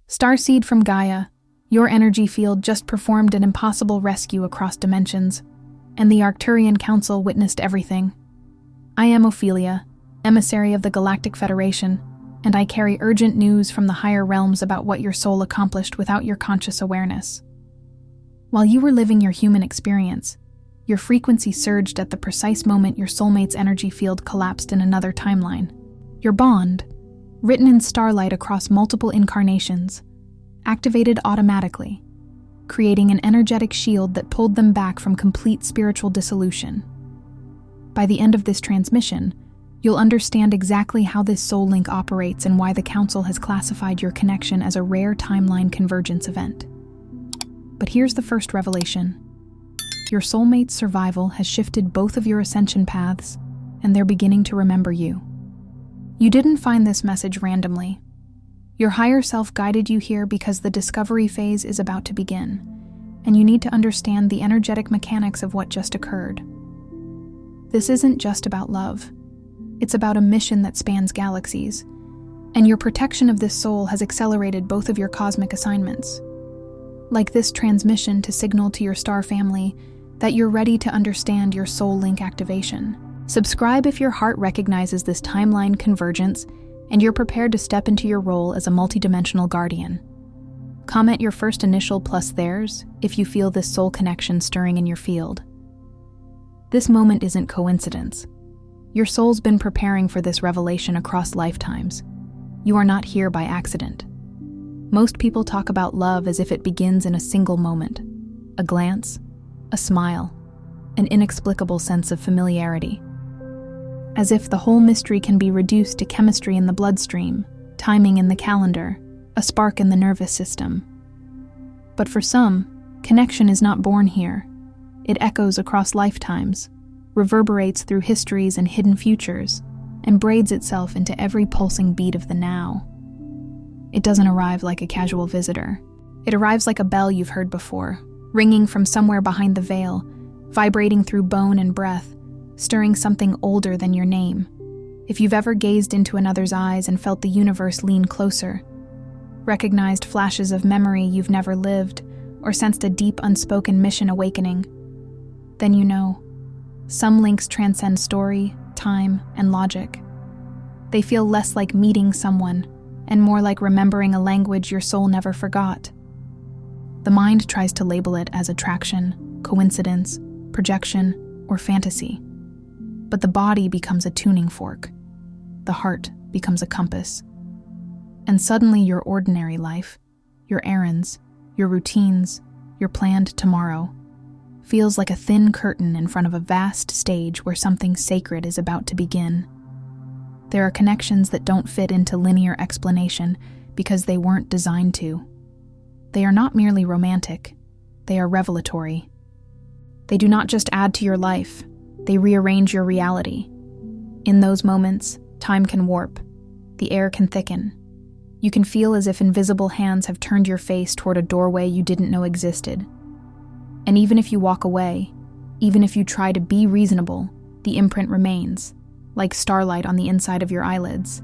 Starseed from Gaia, your energy field just performed an impossible rescue across dimensions, and the Arcturian Council witnessed everything. I am Ophelia, emissary of the Galactic Federation, and I carry urgent news from the higher realms about what your soul accomplished without your conscious awareness. While you were living your human experience, your frequency surged at the precise moment your soulmate's energy field collapsed in another timeline. Your bond, written in starlight across multiple incarnations, activated automatically, creating an energetic shield that pulled them back from complete spiritual dissolution. By the end of this transmission, you'll understand exactly how this soul link operates and why the Council has classified your connection as a rare timeline convergence event. But here's the first revelation. Your soulmate's survival has shifted both of your ascension paths, and they're beginning to remember you. You didn't find this message randomly. Your higher self guided you here because the discovery phase is about to begin, and you need to understand the energetic mechanics of what just occurred. This isn't just about love. It's about a mission that spans galaxies, and your protection of this soul has accelerated both of your cosmic assignments. Like this transmission to signal to your star family that you're ready to understand your soul link activation. Subscribe if your heart recognizes this timeline convergence and you're prepared to step into your role as a multidimensional guardian. Comment your first initial plus theirs if you feel this soul connection stirring in your field. This moment isn't coincidence. Your soul's been preparing for this revelation across lifetimes. You are not here by accident. Most people talk about love as if it begins in a single moment. A glance, a smile, an inexplicable sense of familiarity. As if the whole mystery can be reduced to chemistry in the bloodstream, timing in the calendar, a spark in the nervous system. But for some, connection is not born here. It echoes across lifetimes, reverberates through histories and hidden futures, and braids itself into every pulsing beat of the now. It doesn't arrive like a casual visitor. It arrives like a bell you've heard before, ringing from somewhere behind the veil, vibrating through bone and breath, stirring something older than your name. If you've ever gazed into another's eyes and felt the universe lean closer, recognized flashes of memory you've never lived, or sensed a deep unspoken mission awakening, then you know. Some links transcend story, time, and logic. They feel less like meeting someone, and more like remembering a language your soul never forgot. The mind tries to label it as attraction, coincidence, projection, or fantasy. But the body becomes a tuning fork. The heart becomes a compass. And suddenly your ordinary life, your errands, your routines, your planned tomorrow, feels like a thin curtain in front of a vast stage where something sacred is about to begin. There are connections that don't fit into linear explanation because they weren't designed to. They are not merely romantic, they are revelatory. They do not just add to your life, they rearrange your reality. In those moments, time can warp, the air can thicken. You can feel as if invisible hands have turned your face toward a doorway you didn't know existed. And even if you walk away, even if you try to be reasonable, the imprint remains, like starlight on the inside of your eyelids.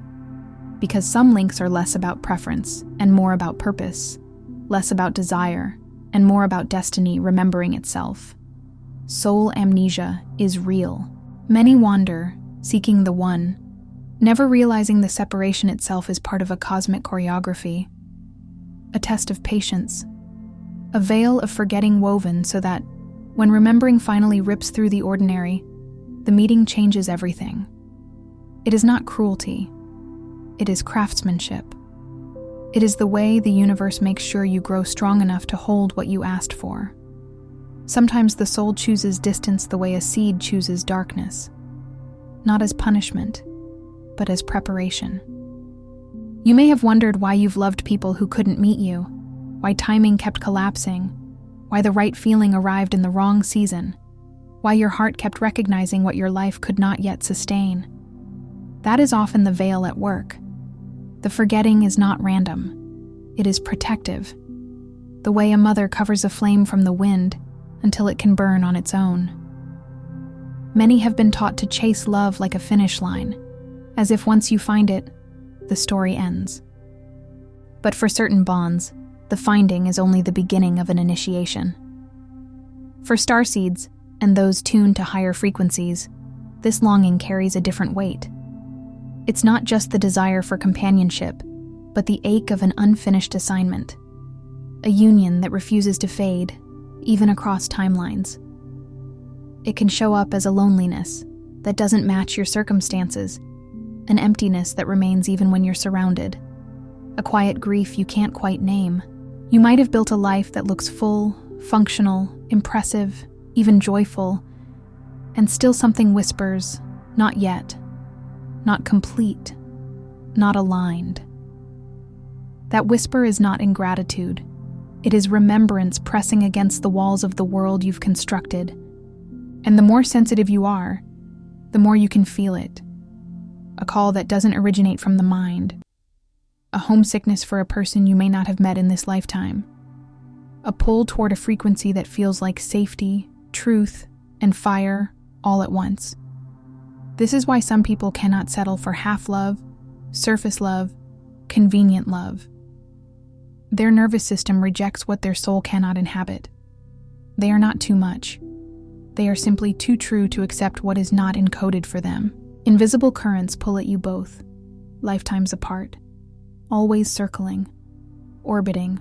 Because some links are less about preference and more about purpose, less about desire and more about destiny remembering itself. Soul amnesia is real. Many wander, seeking the one, never realizing the separation itself is part of a cosmic choreography, a test of patience, a veil of forgetting woven so that, when remembering finally rips through the ordinary, the meeting changes everything. It is not cruelty. It is craftsmanship. It is the way the universe makes sure you grow strong enough to hold what you asked for. Sometimes the soul chooses distance the way a seed chooses darkness, not as punishment, but as preparation. You may have wondered why you've loved people who couldn't meet you, why timing kept collapsing, why the right feeling arrived in the wrong season, why your heart kept recognizing what your life could not yet sustain. That is often the veil at work. The forgetting is not random. It is protective. The way a mother covers a flame from the wind until it can burn on its own. Many have been taught to chase love like a finish line, as if once you find it, the story ends. But for certain bonds, the finding is only the beginning of an initiation. For starseeds, and those tuned to higher frequencies, this longing carries a different weight. It's not just the desire for companionship, but the ache of an unfinished assignment, a union that refuses to fade, even across timelines. It can show up as a loneliness that doesn't match your circumstances, an emptiness that remains even when you're surrounded, a quiet grief you can't quite name. You might have built a life that looks full, functional, impressive, even joyful, and still something whispers, not yet, not complete, not aligned. That whisper is not ingratitude. It is remembrance pressing against the walls of the world you've constructed. And the more sensitive you are, the more you can feel it. A call that doesn't originate from the mind. A homesickness for a person you may not have met in this lifetime. A pull toward a frequency that feels like safety, truth, and fire all at once. This is why some people cannot settle for half love, surface love, convenient love. Their nervous system rejects what their soul cannot inhabit. They are not too much. They are simply too true to accept what is not encoded for them. Invisible currents pull at you both, lifetimes apart, always circling, orbiting,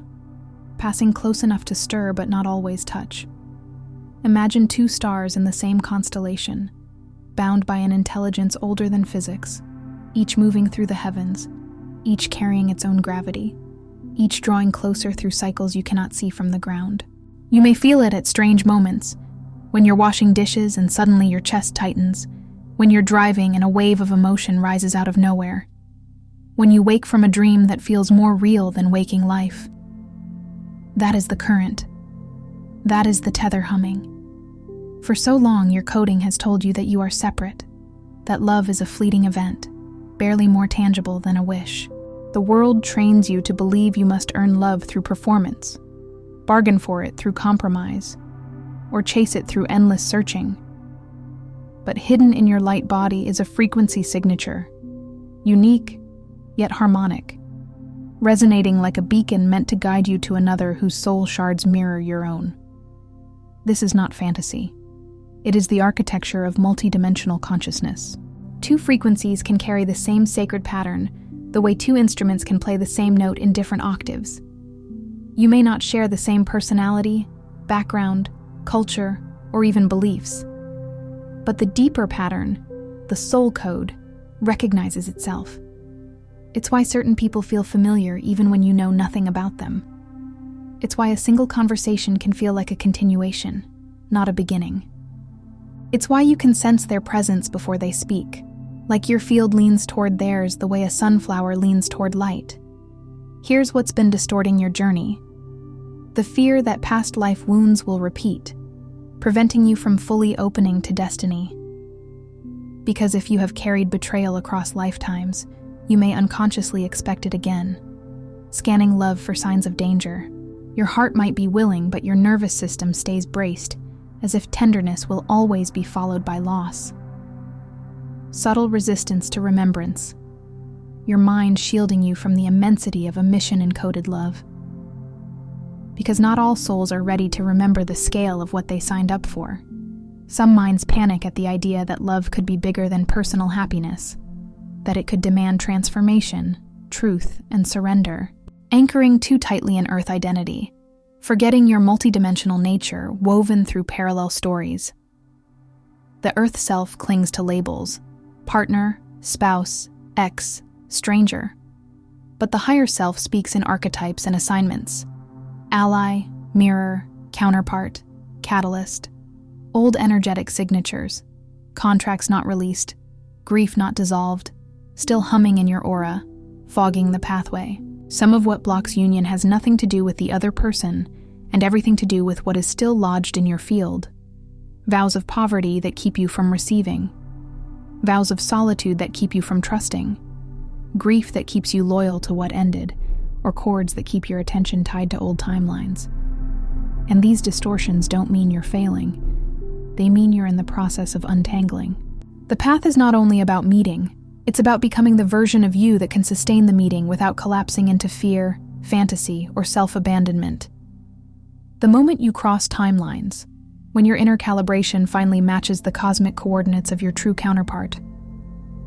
passing close enough to stir but not always touch. Imagine two stars in the same constellation, bound by an intelligence older than physics, each moving through the heavens, each carrying its own gravity, each drawing closer through cycles you cannot see from the ground. You may feel it at strange moments, when you're washing dishes and suddenly your chest tightens, when you're driving and a wave of emotion rises out of nowhere, when you wake from a dream that feels more real than waking life. That is the current. That is the tether humming. For so long, your coding has told you that you are separate, that love is a fleeting event, barely more tangible than a wish. The world trains you to believe you must earn love through performance, bargain for it through compromise, or chase it through endless searching. But hidden in your light body is a frequency signature, unique yet harmonic, resonating like a beacon meant to guide you to another whose soul shards mirror your own. This is not fantasy. It is the architecture of multidimensional consciousness. Two frequencies can carry the same sacred pattern, the way two instruments can play the same note in different octaves. You may not share the same personality, background, culture, or even beliefs. But the deeper pattern, the soul code, recognizes itself. It's why certain people feel familiar even when you know nothing about them. It's why a single conversation can feel like a continuation, not a beginning. It's why you can sense their presence before they speak, like your field leans toward theirs the way a sunflower leans toward light. Here's what's been distorting your journey. The fear that past life wounds will repeat, preventing you from fully opening to destiny. Because if you have carried betrayal across lifetimes, you may unconsciously expect it again, scanning love for signs of danger. Your heart might be willing, but your nervous system stays braced, as if tenderness will always be followed by loss. Subtle resistance to remembrance, your mind shielding you from the immensity of a mission-encoded love. Because not all souls are ready to remember the scale of what they signed up for. Some minds panic at the idea that love could be bigger than personal happiness, that it could demand transformation, truth, and surrender, anchoring too tightly in Earth identity, forgetting your multidimensional nature woven through parallel stories. The Earth self clings to labels: partner, spouse, ex, stranger. But the higher self speaks in archetypes and assignments: ally, mirror, counterpart, catalyst, old energetic signatures, contracts not released, grief not dissolved, still humming in your aura, fogging the pathway. Some of what blocks union has nothing to do with the other person and everything to do with what is still lodged in your field. Vows of poverty that keep you from receiving. Vows of solitude that keep you from trusting. Grief that keeps you loyal to what ended, or cords that keep your attention tied to old timelines. And these distortions don't mean you're failing. They mean you're in the process of untangling. The path is not only about meeting, it's about becoming the version of you that can sustain the meeting without collapsing into fear, fantasy, or self-abandonment. The moment you cross timelines, when your inner calibration finally matches the cosmic coordinates of your true counterpart,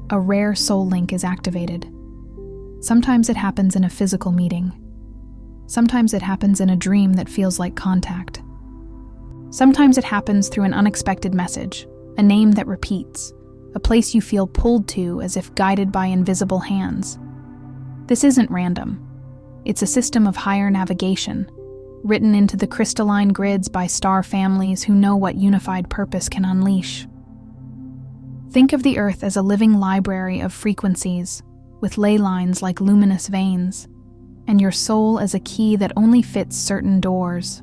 a rare soul link is activated. Sometimes it happens in a physical meeting. Sometimes it happens in a dream that feels like contact. Sometimes it happens through an unexpected message, a name that repeats, a place you feel pulled to as if guided by invisible hands. This isn't random. It's a system of higher navigation, written into the crystalline grids by star families who know what unified purpose can unleash. Think of the Earth as a living library of frequencies, with ley lines like luminous veins, and your soul as a key that only fits certain doors.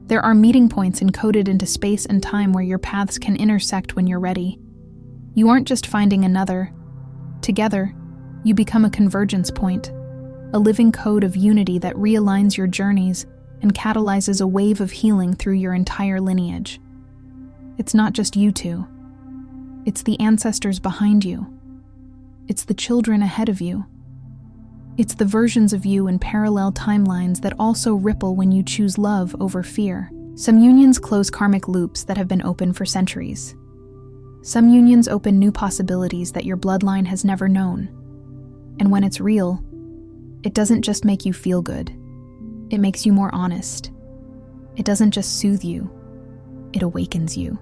There are meeting points encoded into space and time where your paths can intersect when you're ready. You aren't just finding another. Together, you become a convergence point, a living code of unity that realigns your journeys and catalyzes a wave of healing through your entire lineage. It's not just you two. It's the ancestors behind you. It's the children ahead of you. It's the versions of you in parallel timelines that also ripple when you choose love over fear. Some unions close karmic loops that have been open for centuries. Some unions open new possibilities that your bloodline has never known. And when it's real, it doesn't just make you feel good. It makes you more honest. It doesn't just soothe you. It awakens you.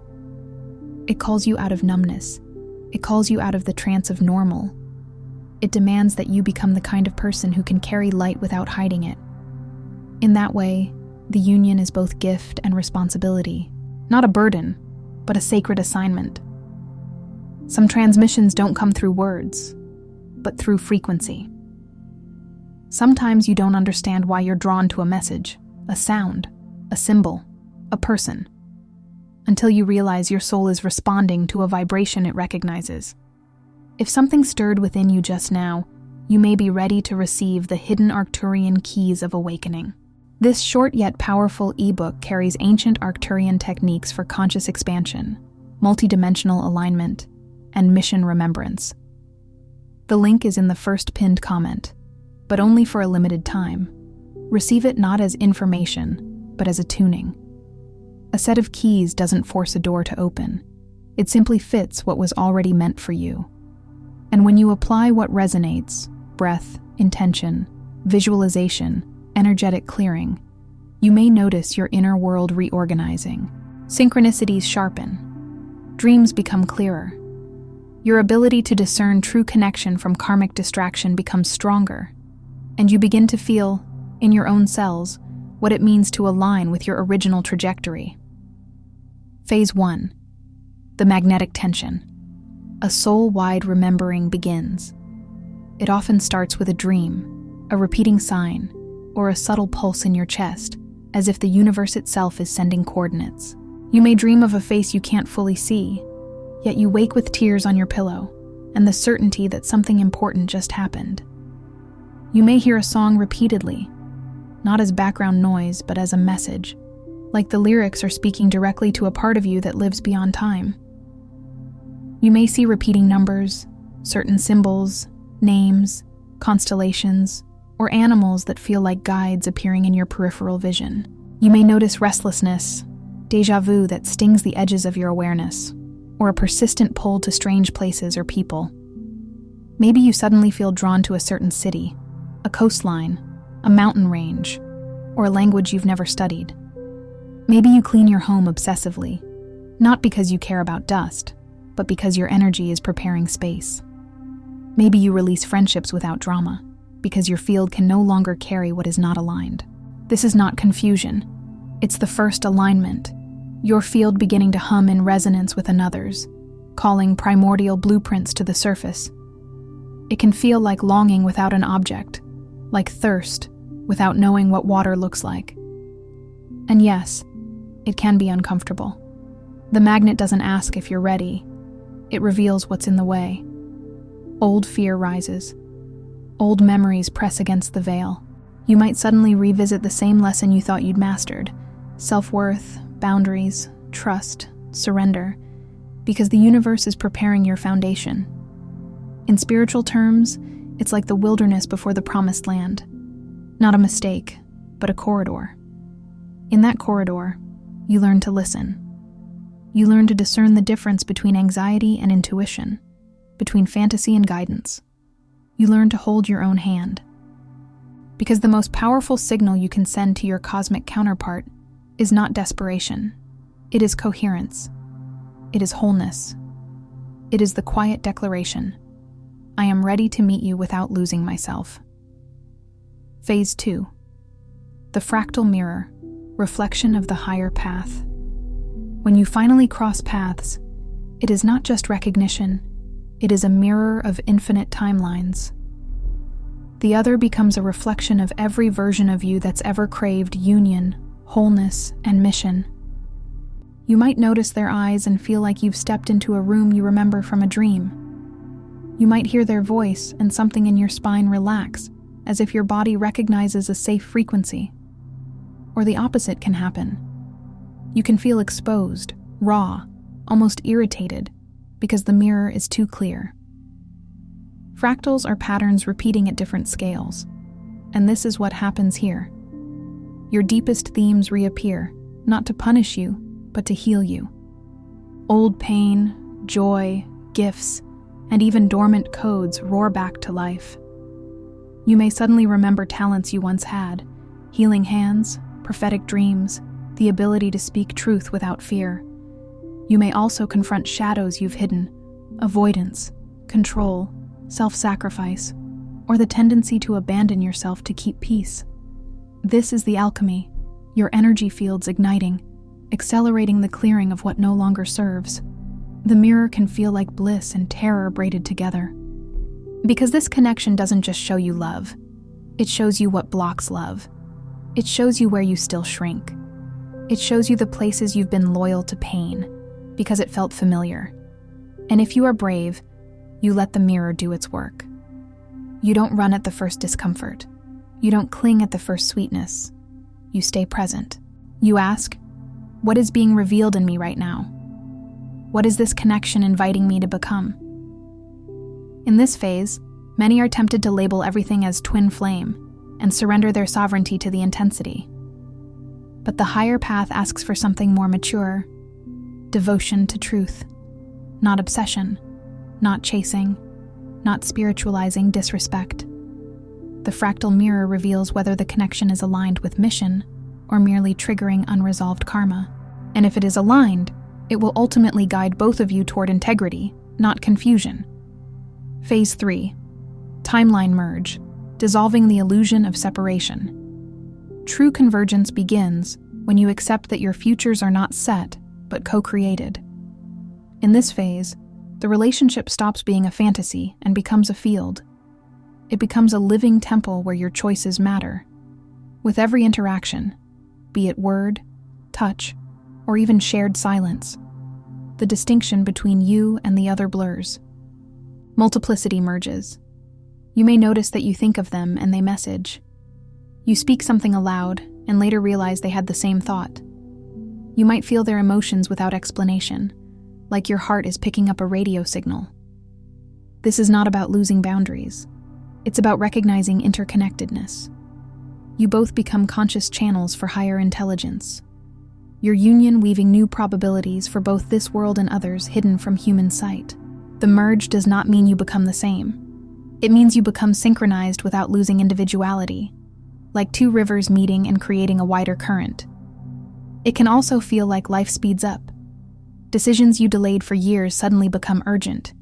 It calls you out of numbness. It calls you out of the trance of normal. It demands that you become the kind of person who can carry light without hiding it. In that way, the union is both gift and responsibility. Not a burden, but a sacred assignment. Some transmissions don't come through words, but through frequency. Sometimes you don't understand why you're drawn to a message, a sound, a symbol, a person, until you realize your soul is responding to a vibration it recognizes. If something stirred within you just now, you may be ready to receive the hidden Arcturian keys of awakening. This short yet powerful ebook carries ancient Arcturian techniques for conscious expansion, multidimensional alignment, and mission remembrance. The link is in the first pinned comment, but only for a limited time. Receive it not as information, but as a tuning. A set of keys doesn't force a door to open. It simply fits what was already meant for you. And when you apply what resonates, breath, intention, visualization, energetic clearing, you may notice your inner world reorganizing. Synchronicities sharpen. Dreams become clearer. Your ability to discern true connection from karmic distraction becomes stronger, and you begin to feel, in your own cells, what it means to align with your original trajectory. Phase 1. The magnetic tension. A soul-wide remembering begins. It often starts with a dream, a repeating sign, or a subtle pulse in your chest, as if the universe itself is sending coordinates. You may dream of a face you can't fully see, yet you wake with tears on your pillow, and the certainty that something important just happened. You may hear a song repeatedly, not as background noise, but as a message, like the lyrics are speaking directly to a part of you that lives beyond time. You may see repeating numbers, certain symbols, names, constellations, or animals that feel like guides appearing in your peripheral vision. You may notice restlessness, déjà vu that stings the edges of your awareness, or a persistent pull to strange places or people. Maybe you suddenly feel drawn to a certain city, a coastline, a mountain range, or a language you've never studied. Maybe you clean your home obsessively, not because you care about dust, but because your energy is preparing space. Maybe you release friendships without drama, because your field can no longer carry what is not aligned. This is not confusion. It's the first alignment, your field beginning to hum in resonance with another's, calling primordial blueprints to the surface. It can feel like longing without an object, like thirst without knowing what water looks like. And yes, it can be uncomfortable. The magnet doesn't ask if you're ready. It reveals what's in the way. Old fear rises. Old memories press against the veil. You might suddenly revisit the same lesson you thought you'd mastered: self-worth, boundaries, trust, surrender, because the universe is preparing your foundation. In spiritual terms, it's like the wilderness before the promised land. Not a mistake, but a corridor. In that corridor, you learn to listen. You learn to discern the difference between anxiety and intuition, between fantasy and guidance. You learn to hold your own hand. Because the most powerful signal you can send to your cosmic counterpart is not desperation. It is coherence. It is wholeness. It is the quiet declaration, I am ready to meet you without losing myself. Phase 2. The fractal mirror, reflection of the higher path. When you finally cross paths, it is not just recognition, it is a mirror of infinite timelines. The other becomes a reflection of every version of you that's ever craved union, wholeness, and mission. You might notice their eyes and feel like you've stepped into a room you remember from a dream. You might hear their voice and something in your spine relax, as if your body recognizes a safe frequency. Or the opposite can happen. You can feel exposed, raw, almost irritated, because the mirror is too clear. Fractals are patterns repeating at different scales, and this is what happens here. Your deepest themes reappear, not to punish you, but to heal you. Old pain, joy, gifts, and even dormant codes roar back to life. You may suddenly remember talents you once had, healing hands, prophetic dreams, the ability to speak truth without fear. You may also confront shadows you've hidden, avoidance, control, self-sacrifice, or the tendency to abandon yourself to keep peace. This is the alchemy, your energy fields igniting, accelerating the clearing of what no longer serves. The mirror can feel like bliss and terror braided together. Because this connection doesn't just show you love, it shows you what blocks love. It shows you where you still shrink. It shows you the places you've been loyal to pain, because it felt familiar. And if you are brave, you let the mirror do its work. You don't run at the first discomfort. You don't cling at the first sweetness. You stay present. You ask, what is being revealed in me right now? What is this connection inviting me to become? In this phase, many are tempted to label everything as twin flame and surrender their sovereignty to the intensity. But the higher path asks for something more mature, devotion to truth, not obsession, not chasing, not spiritualizing disrespect. The fractal mirror reveals whether the connection is aligned with mission or merely triggering unresolved karma. And if it is aligned, it will ultimately guide both of you toward integrity, not confusion. Phase 3. Timeline merge, dissolving the illusion of separation. True convergence begins when you accept that your futures are not set, but co-created. In this phase, the relationship stops being a fantasy and becomes a field. It becomes a living temple where your choices matter. With every interaction, be it word, touch, or even shared silence, the distinction between you and the other blurs. Multiplicity merges. You may notice that you think of them and they message. You speak something aloud and later realize they had the same thought. You might feel their emotions without explanation, like your heart is picking up a radio signal. This is not about losing boundaries. It's about recognizing interconnectedness. You both become conscious channels for higher intelligence. Your union weaving new probabilities for both this world and others hidden from human sight. The merge does not mean you become the same. It means you become synchronized without losing individuality, like two rivers meeting and creating a wider current. It can also feel like life speeds up. Decisions you delayed for years suddenly become urgent.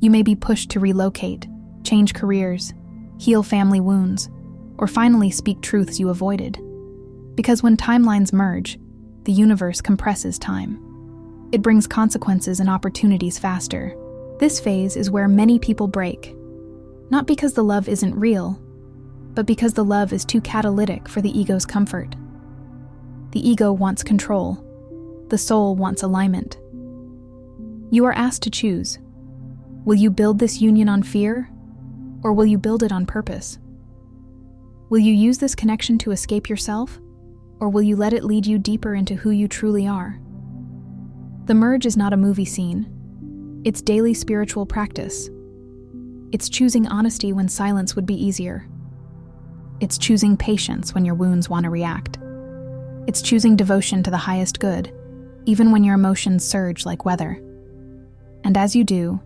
You may be pushed to relocate, change careers, heal family wounds, or finally speak truths you avoided. Because when timelines merge, the universe compresses time. It brings consequences and opportunities faster. This phase is where many people break, not because the love isn't real, but because the love is too catalytic for the ego's comfort. The ego wants control. The soul wants alignment. You are asked to choose. Will you build this union on fear, or will you build it on purpose? Will you use this connection to escape yourself, or will you let it lead you deeper into who you truly are? The merge is not a movie scene. It's daily spiritual practice. It's choosing honesty when silence would be easier. It's choosing patience when your wounds want to react. It's choosing devotion to the highest good, even when your emotions surge like weather. And as you do,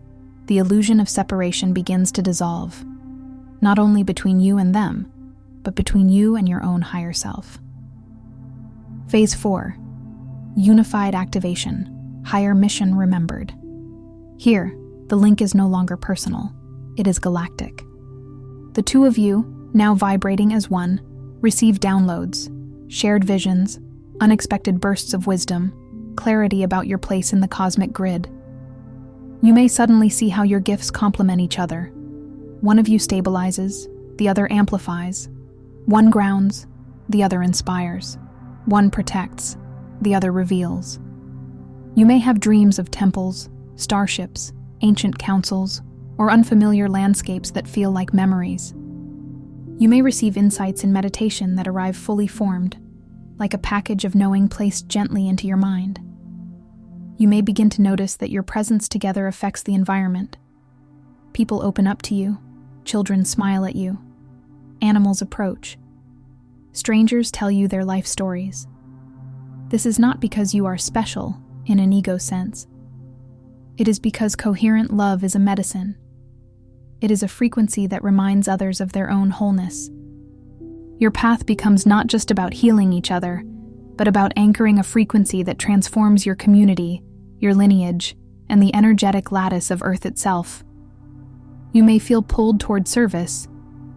the illusion of separation begins to dissolve, not only between you and them, but between you and your own higher self. Phase 4. Unified activation, higher mission remembered. Here, the link is no longer personal, it is galactic. The two of you, now vibrating as one, receive downloads, shared visions, unexpected bursts of wisdom, clarity about your place in the cosmic grid. You may suddenly see how your gifts complement each other. One of you stabilizes, the other amplifies. One grounds, the other inspires. One protects, the other reveals. You may have dreams of temples, starships, ancient councils, or unfamiliar landscapes that feel like memories. You may receive insights in meditation that arrive fully formed, like a package of knowing placed gently into your mind. You may begin to notice that your presence together affects the environment. People open up to you, children smile at you, animals approach. Strangers tell you their life stories. This is not because you are special in an ego sense. It is because coherent love is a medicine. It is a frequency that reminds others of their own wholeness. Your path becomes not just about healing each other, but about anchoring a frequency that transforms your community, your lineage, and the energetic lattice of Earth itself. You may feel pulled toward service,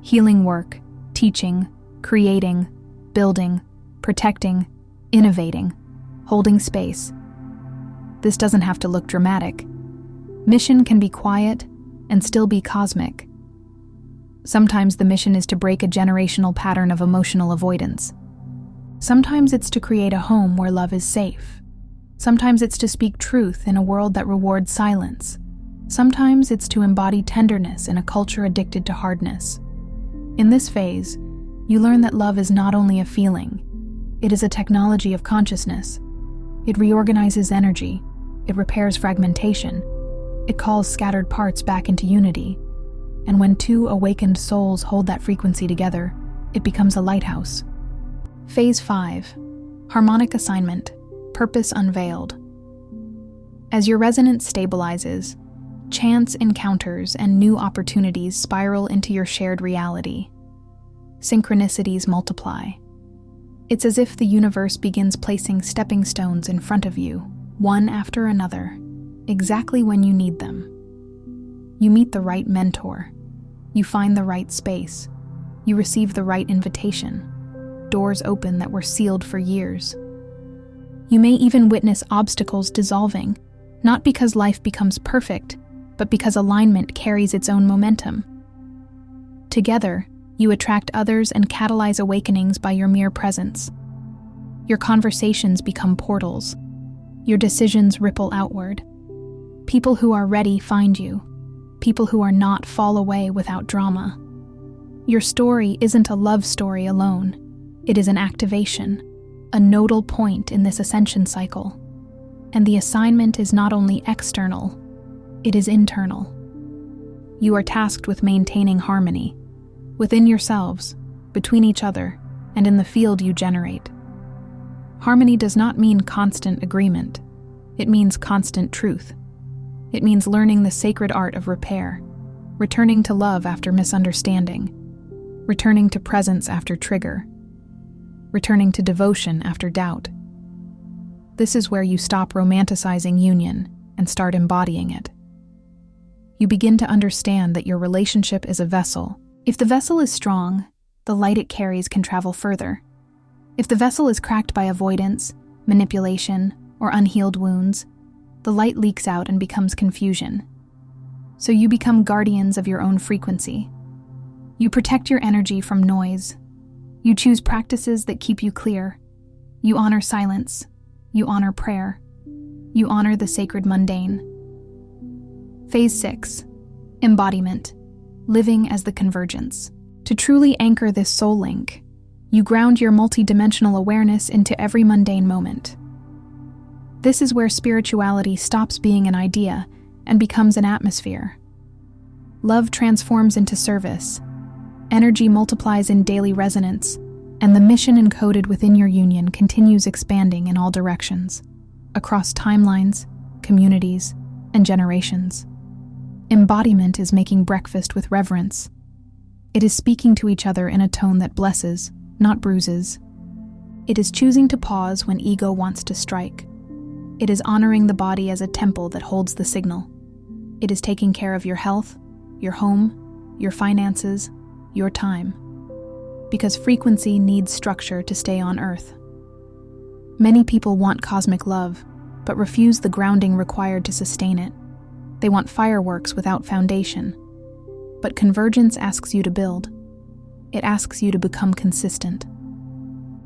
healing work, teaching, creating, building, protecting, innovating, holding space. This doesn't have to look dramatic. Mission can be quiet and still be cosmic. Sometimes the mission is to break a generational pattern of emotional avoidance. Sometimes it's to create a home where love is safe. Sometimes it's to speak truth in a world that rewards silence. Sometimes it's to embody tenderness in a culture addicted to hardness. In this phase, you learn that love is not only a feeling, it is a technology of consciousness. It reorganizes energy, it repairs fragmentation, it calls scattered parts back into unity. And when two awakened souls hold that frequency together, it becomes a lighthouse. Phase 5. Harmonic assignment, purpose unveiled. As your resonance stabilizes, chance encounters and new opportunities spiral into your shared reality. Synchronicities multiply. It's as if the universe begins placing stepping stones in front of you, one after another, exactly when you need them. You meet the right mentor. You find the right space. You receive the right invitation. Doors open that were sealed for years. You may even witness obstacles dissolving, not because life becomes perfect, but because alignment carries its own momentum. Together, you attract others and catalyze awakenings by your mere presence. Your conversations become portals. Your decisions ripple outward. People who are ready find you. People who are not fall away without drama. Your story isn't a love story alone. It is an activation, a nodal point in this ascension cycle. And the assignment is not only external, it is internal. You are tasked with maintaining harmony, within yourselves, between each other, and in the field you generate. Harmony does not mean constant agreement. It means constant truth. It means learning the sacred art of repair, returning to love after misunderstanding, returning to presence after trigger, returning to devotion after doubt. This is where you stop romanticizing union and start embodying it. You begin to understand that your relationship is a vessel. If the vessel is strong, the light it carries can travel further. If the vessel is cracked by avoidance, manipulation, or unhealed wounds, the light leaks out and becomes confusion. So you become guardians of your own frequency. You protect your energy from noise. You choose practices that keep you clear. You honor silence. You honor prayer. You honor the sacred mundane. Phase 6. Embodiment. Living as the convergence. To truly anchor this soul link, you ground your multidimensional awareness into every mundane moment. This is where spirituality stops being an idea and becomes an atmosphere. Love transforms into service, Energy multiplies in daily resonance, and the mission encoded within your union continues expanding in all directions, across timelines, communities, and generations. Embodiment is making breakfast with reverence. It is speaking to each other in a tone that blesses, not bruises. It is choosing to pause when ego wants to strike. It is honoring the body as a temple that holds the signal. It is taking care of your health, your home, your finances, your time. Because frequency needs structure to stay on Earth. Many people want cosmic love, but refuse the grounding required to sustain it. They want fireworks without foundation. But convergence asks you to build. It asks you to become consistent.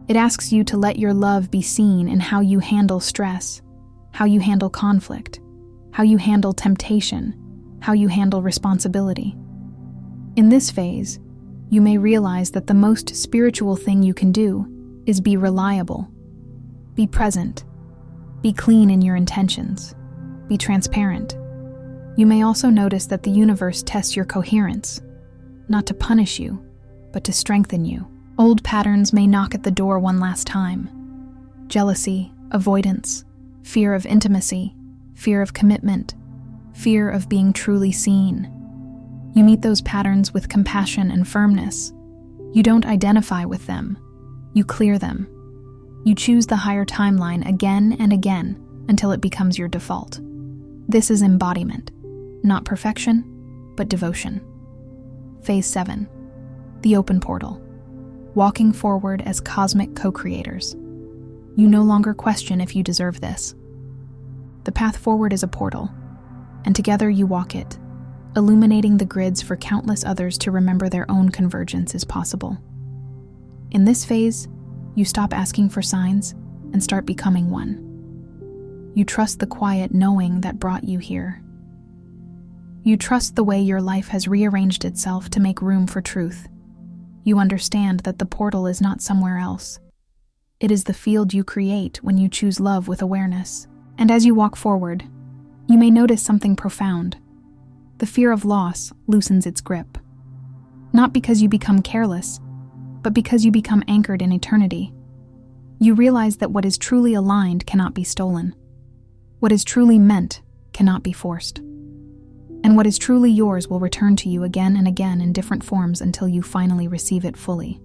It asks you to let your love be seen in how you handle stress, how you handle conflict, how you handle temptation, how you handle responsibility. In this phase, you may realize that the most spiritual thing you can do is be reliable, be present, be clean in your intentions, be transparent. You may also notice that the universe tests your coherence, not to punish you, but to strengthen you. Old patterns may knock at the door one last time. Jealousy, avoidance, fear of intimacy, fear of commitment, fear of being truly seen. You meet those patterns with compassion and firmness. You don't identify with them. You clear them. You choose the higher timeline again and again until it becomes your default. This is embodiment, not perfection, but devotion. Phase 7. The open portal. Walking forward as cosmic co-creators. You no longer question if you deserve this. The path forward is a portal, and together you walk it, illuminating the grids for countless others to remember their own convergence is possible. In this phase, you stop asking for signs and start becoming one. You trust the quiet knowing that brought you here. You trust the way your life has rearranged itself to make room for truth. You understand that the portal is not somewhere else. It is the field you create when you choose love with awareness. And as you walk forward, you may notice something profound. The fear of loss loosens its grip. Not because you become careless, but because you become anchored in eternity. You realize that what is truly aligned cannot be stolen. What is truly meant cannot be forced. And what is truly yours will return to you again and again in different forms until you finally receive it fully.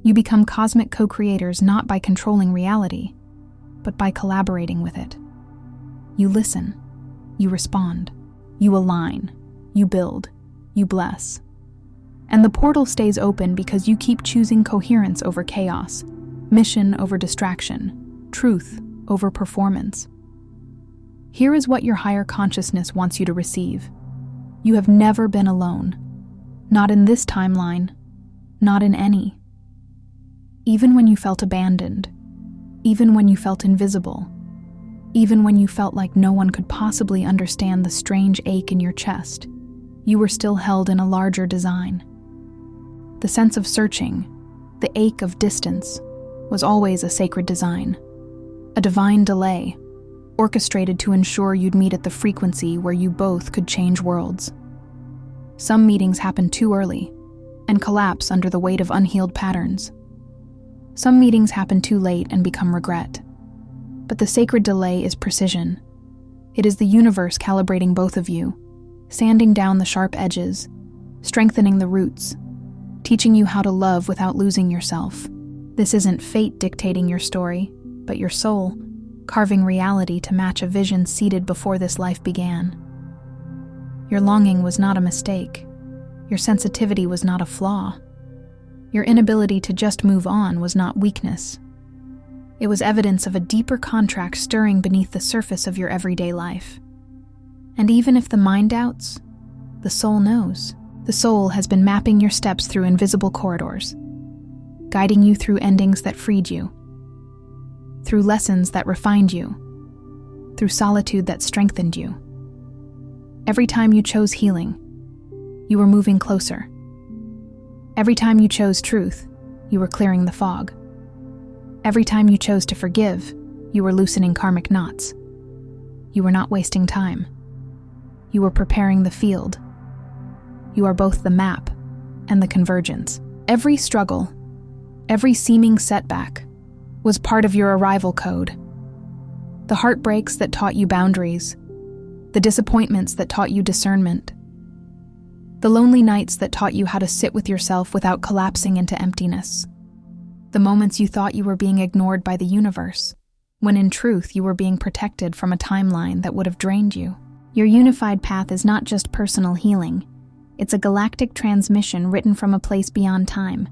You become cosmic co-creators not by controlling reality, but by collaborating with it. You listen, you respond, you align, you build, you bless. And the portal stays open because you keep choosing coherence over chaos, mission over distraction, truth over performance. Here is what your higher consciousness wants you to receive. You have never been alone. Not in this timeline, not in any. Even when you felt abandoned, even when you felt invisible, even when you felt like no one could possibly understand the strange ache in your chest, you were still held in a larger design. The sense of searching, the ache of distance, was always a sacred design, a divine delay, orchestrated to ensure you'd meet at the frequency where you both could change worlds. Some meetings happen too early and collapse under the weight of unhealed patterns. Some meetings happen too late and become regret. But the sacred delay is precision. It is the universe calibrating both of you, sanding down the sharp edges, strengthening the roots, teaching you how to love without losing yourself. This isn't fate dictating your story, but your soul, carving reality to match a vision seeded before this life began. Your longing was not a mistake. Your sensitivity was not a flaw. Your inability to just move on was not weakness. It was evidence of a deeper contract stirring beneath the surface of your everyday life. And even if the mind doubts, the soul knows. The soul has been mapping your steps through invisible corridors, guiding you through endings that freed you, through lessons that refined you, through solitude that strengthened you. Every time you chose healing, you were moving closer. Every time you chose truth, you were clearing the fog. Every time you chose to forgive, you were loosening karmic knots. You were not wasting time. You were preparing the field. You are both the map and the convergence. Every struggle, every seeming setback, was part of your arrival code. The heartbreaks that taught you boundaries, the disappointments that taught you discernment, the lonely nights that taught you how to sit with yourself without collapsing into emptiness, the moments you thought you were being ignored by the universe, when in truth you were being protected from a timeline that would have drained you. Your unified path is not just personal healing, it's a galactic transmission written from a place beyond time,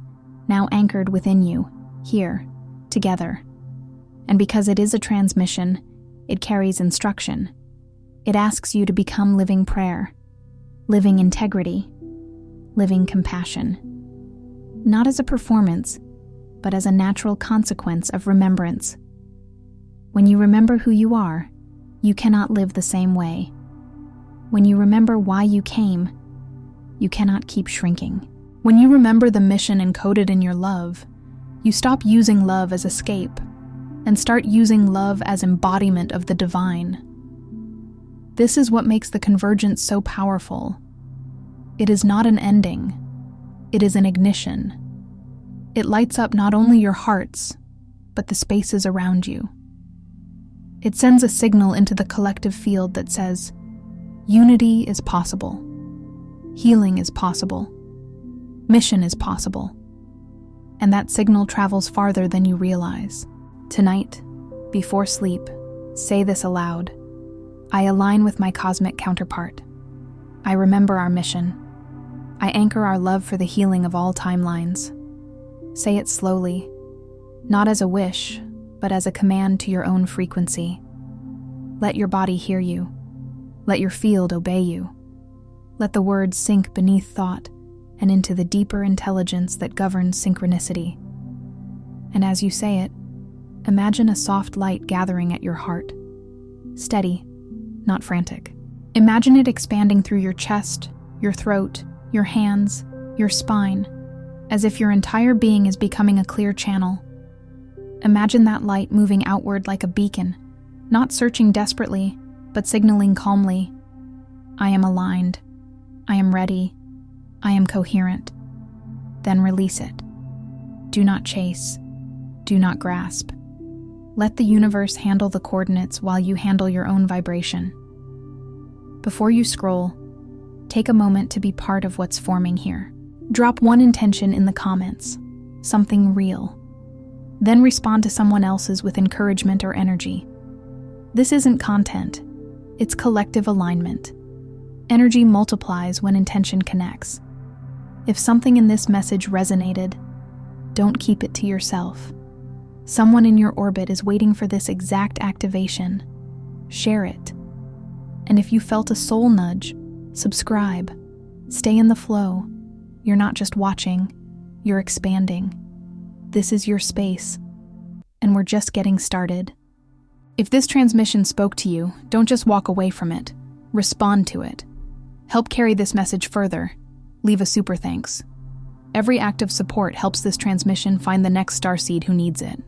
now anchored within you, here, together. And because it is a transmission, it carries instruction. It asks you to become living prayer, living integrity, living compassion. Not as a performance, but as a natural consequence of remembrance. When you remember who you are, you cannot live the same way. When you remember why you came, you cannot keep shrinking. When you remember the mission encoded in your love, you stop using love as escape and start using love as embodiment of the divine. This is what makes the convergence so powerful. It is not an ending, it is an ignition. It lights up not only your hearts, but the spaces around you. It sends a signal into the collective field that says, unity is possible, healing is possible, mission is possible. And that signal travels farther than you realize. Tonight, before sleep, say this aloud. I align with my cosmic counterpart. I remember our mission. I anchor our love for the healing of all timelines. Say it slowly, not as a wish, but as a command to your own frequency. Let your body hear you. Let your field obey you. Let the words sink beneath thought and into the deeper intelligence that governs synchronicity. And as you say it, imagine a soft light gathering at your heart. Steady, not frantic. Imagine it expanding through your chest, your throat, your hands, your spine, as if your entire being is becoming a clear channel. Imagine that light moving outward like a beacon, not searching desperately, but signaling calmly. I am aligned. I am ready. I am coherent. Then release it. Do not chase. Do not grasp. Let the universe handle the coordinates while you handle your own vibration. Before you scroll, take a moment to be part of what's forming here. Drop one intention in the comments, something real. Then respond to someone else's with encouragement or energy. This isn't content, it's collective alignment. Energy multiplies when intention connects. If something in this message resonated, don't keep it to yourself. Someone in your orbit is waiting for this exact activation. Share it. And if you felt a soul nudge, subscribe. Stay in the flow. You're not just watching, you're expanding. This is your space, and we're just getting started. If this transmission spoke to you, don't just walk away from it. Respond to it. Help carry this message further. Leave a super thanks. Every act of support helps this transmission find the next starseed who needs it.